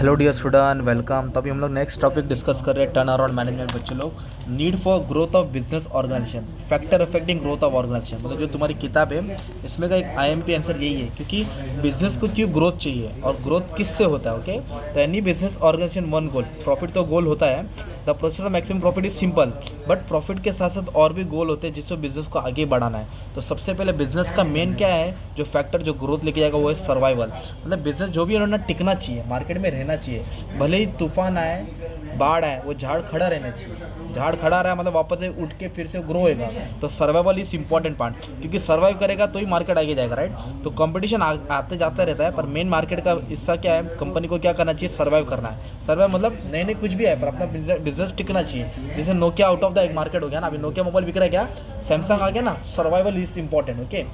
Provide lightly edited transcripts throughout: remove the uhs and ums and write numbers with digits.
Hello dear student, welcome. तभी हम लोग नेक्स्ट टॉपिक डिस्कस कर रहे हैं टर्न अराउंड मैनेजमेंट। बच्चों लोग, need for growth of business organisation, factor affecting growth of organisation. मतलब जो तुम्हारी किताब है इसमें का एक आईएमपी आंसर यही है, क्योंकि बिजनेस को क्यों ग्रोथ चाहिए और ग्रोथ किससे होता है। ओके, तो any business organisation one goal, profit तो गोल होता है। The process of maximum profit is simple, but profit के साथ साथ और भी गोल होते हैं जिससे बिजनेस को आगे बढ़ाना है। तो सबसे पहले बिजनेस का मेन क्या है, जो फैक्टर जो ग्रोथ लेके जाएगा वो है सर्वाइवल। मतलब बिजनेस जो भी उन्होंने टिकना चाहिए, मार्केट में रहना चाहिए, भले ही तूफान आए, बाढ़ आए, वो झाड़ खड़ा रहना चाहिए। झाड़ खड़ा रहा है मतलब वापस से उठ के फिर से ग्रो होएगा। तो सर्वाइवल इज इंपॉर्टेंट पार्ट, क्योंकि सर्वाइव करेगा तो ही मार्केट आगे जाएगा, राइट। तो कंपटीशन आते जाता रहता है, पर मेन मार्केट का हिस्सा क्या है, कंपनी को क्या करना चाहिए, सर्वाइव करना है। सर्वाइव मतलब नए नए कुछ भी है पर अपना बिजनेस टिकना चाहिए। जैसे नोकिया आउट ऑफ द एक मार्केट हो गया ना, अभी नोकिया मोबाइल बिक रहा है, क्या सैमसंग आ गया ना। Survival is important. ओके,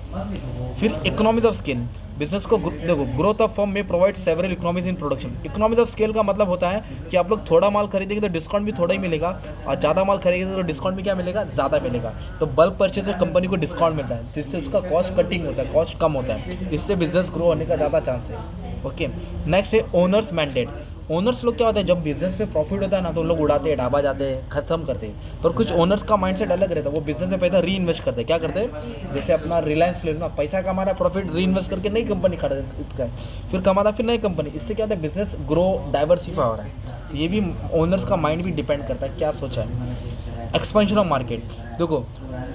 फिर इकोनॉमीज ऑफ स्केल। बिजनेस को देखो, ग्रोथ ऑफ फर्म में provide several economies in production. Economies of scale का मतलब होता है कि आप लोग थोड़ा माल खरीदेंगे तो डिस्काउंट भी थोड़ा ही मिलेगा, और ज़्यादा माल खरीदेंगे तो डिस्काउंट भी क्या मिलेगा, ज़्यादा मिलेगा। तो बल्क परचेज से कंपनी को डिस्काउंट मिलता है, जिससे उसका कॉस्ट कटिंग होता है, कॉस्ट कम होता है। इससे बिजनेस ग्रो होने का ज़्यादा चांस है। ओके, नेक्स्ट है ओनर्स मैंडेट। ओनर्स लोग क्या होता है, जब बिजनेस में प्रॉफिट होता है ना तो लोग उड़ाते हैं, ढाबा जाते हैं, खत्म करते हैं। पर कुछ ओनर्स का माइंडसेट अलग रहता है, वो बिजनेस में पैसा री इन्वेस्ट करते हैं। क्या करते हैं, जैसे अपना रिलायंस ले लो ना, पैसा कमा रहा है, प्रॉफिट री इन्वेस्ट करके नई कंपनी खरीदता है, फिर कमाता फिर नई कंपनी। इससे क्या होता है, बिजनेस ग्रो डाइवर्सिफाई हो रहा है। तो ये भी ओनर्स का माइंड भी डिपेंड करता है क्या सोचा है। Expansion of market. देखो,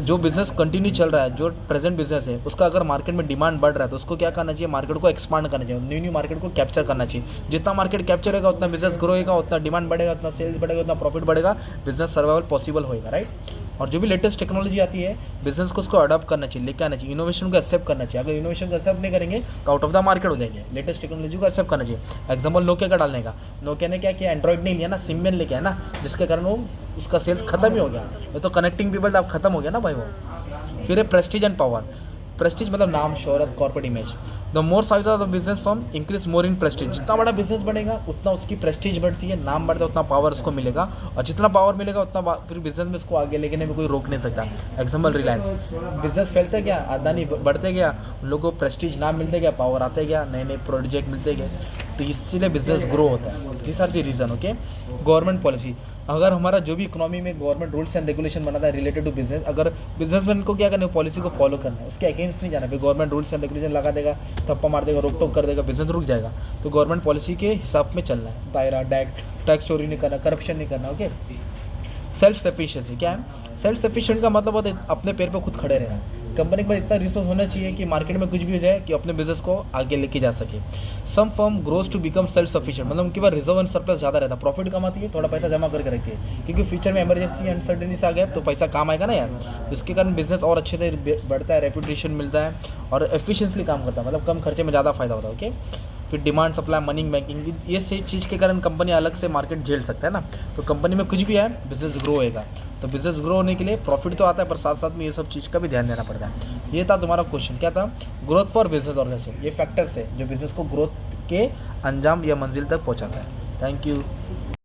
जो बिजनेस कंटिन्यू चल रहा है, जो प्रेजेंट बिजनेस है, उसका अगर मार्केट में डिमांड बढ़ रहा है तो उसको क्या करना चाहिए, मार्केट को एक्सपांड करना चाहिए, न्यू न्यू मार्केट को कैप्चर करना चाहिए। जितना मार्केट कैप्चर होगा उतना बिजनेस ग्रो होगा, उतना डिमांड बढ़ेगा, उतना सेल्स बढ़ेगा, उतना प्रॉफिट बढ़ेगा, बिजनेस सर्वाइवल पॉसिबल होगा, राइट। और जो भी लेटेस्ट टेक्नोलॉजी आती है, बिजनेस को उसको अडॉप्ट करना चाहिए, लेके आना चाहिए, इनोवेशन को एक्सेप्ट करना चाहिए। अगर इनोवेशन को एक्सेप्ट नहीं करेंगे तो आउट ऑफ द मार्केट हो जाएंगे। लेटेस्ट टेक्नोलॉजी को एक्सेप्ट करना चाहिए। एग्जाम्पल नोकिया का डालने का, नोकिया ने क्या किया, एंड्रॉइड नहीं लिया ना, सिम्बियन लेके आया ना, जिसके कारण वो उसका सेल्स खत्म ही हो गया। ये तो कनेक्टिंग पीपल अब खत्म हो गया ना भाई वो। फिर है प्रेस्टीज एंड पावर। प्रेस्टीज मतलब नाम, शोहरत, corporate image. The more size of the business firm increase more in Prestige. जितना बड़ा बिजनेस बनेगा उतना उसकी प्रेस्टीज बढ़ती है, नाम बढ़ता है, उतना पावर उसको मिलेगा, और जितना पावर मिलेगा उतना फिर बिजनेस में उसको आगे लेके में कोई रोक नहीं सकता। एग्जाम्पल रिलायंस, बिजनेस फैलते गया, अदानी बढ़ते गया, उन लोगों को प्रेस्टीज नाम मिलते गया, पावर आते गया, नए नए प्रोजेक्ट मिलते गए, तो इसीलिए बिजनेस ग्रो होता है। This are the reason. Okay, government policy. अगर हमारा जो भी इकोनॉमी में गवर्नमेंट रूल्स एंड रेगुलेशन बनाता है रिलेटेड टू बिजनेस, अगर बिजनेसमैन को क्या करना है, पॉलिसी को फॉलो करना है, उसके अगेंस्ट नहीं जाना है। गवर्नमेंट रूल्स एंड रेगुलेशन लगा देगा, थप्पा मार देगा, रोक टोक कर देगा, बिजनेस रुक जाएगा। तो गवर्नमेंट पॉलिसी के हिसाब में चलना है, दायरा, टैक्स चोरी नहीं करना, करप्शन नहीं करना। ओके, सेल्फ सफिशिएंसी क्या है, सेल्फ सफिशिएंट का मतलब होता है अपने पैर पर खुद खड़े रहना। कंपनी के पास इतना रिसोर्स होना चाहिए कि मार्केट में कुछ भी हो जाए कि अपने बिजनेस को आगे लेके जा सके। Some firm grows to become self sufficient, मतलब उनके पास रिजर्व एंड सरप्लस ज़्यादा रहता है, प्रॉफिट कमाती है, थोड़ा पैसा जमा करके रखती है, क्योंकि फ्यूचर में इमरजेंसी अनसर्टेनिटी से आ गया तो पैसा काम आएगा ना यार। तो इसके कारण बिजनेस और अच्छे से बढ़ता है, रेपुटेशन मिलता है, और एफिशिएंटली काम करता है, मतलब कम खर्चे में ज़्यादा फायदा होता है। ओके, फिर डिमांड, सप्लाई, मनी, बैंकिंग, ये सही चीज़ के कारण कंपनी अलग से मार्केट झेल सकता है ना। तो कंपनी में कुछ भी है, बिजनेस ग्रो होएगा। तो बिजनेस ग्रो होने के लिए प्रॉफिट तो आता है, पर साथ साथ में ये सब चीज़ का भी ध्यान देना पड़ता है। ये था तुम्हारा क्वेश्चन, क्या था, ग्रोथ फॉर बिजनेस ऑर्गेनाइजेशन। ये फैक्टर्स है जो बिजनेस को ग्रोथ के अंजाम या मंजिल तक पहुंचाता है। Thank you.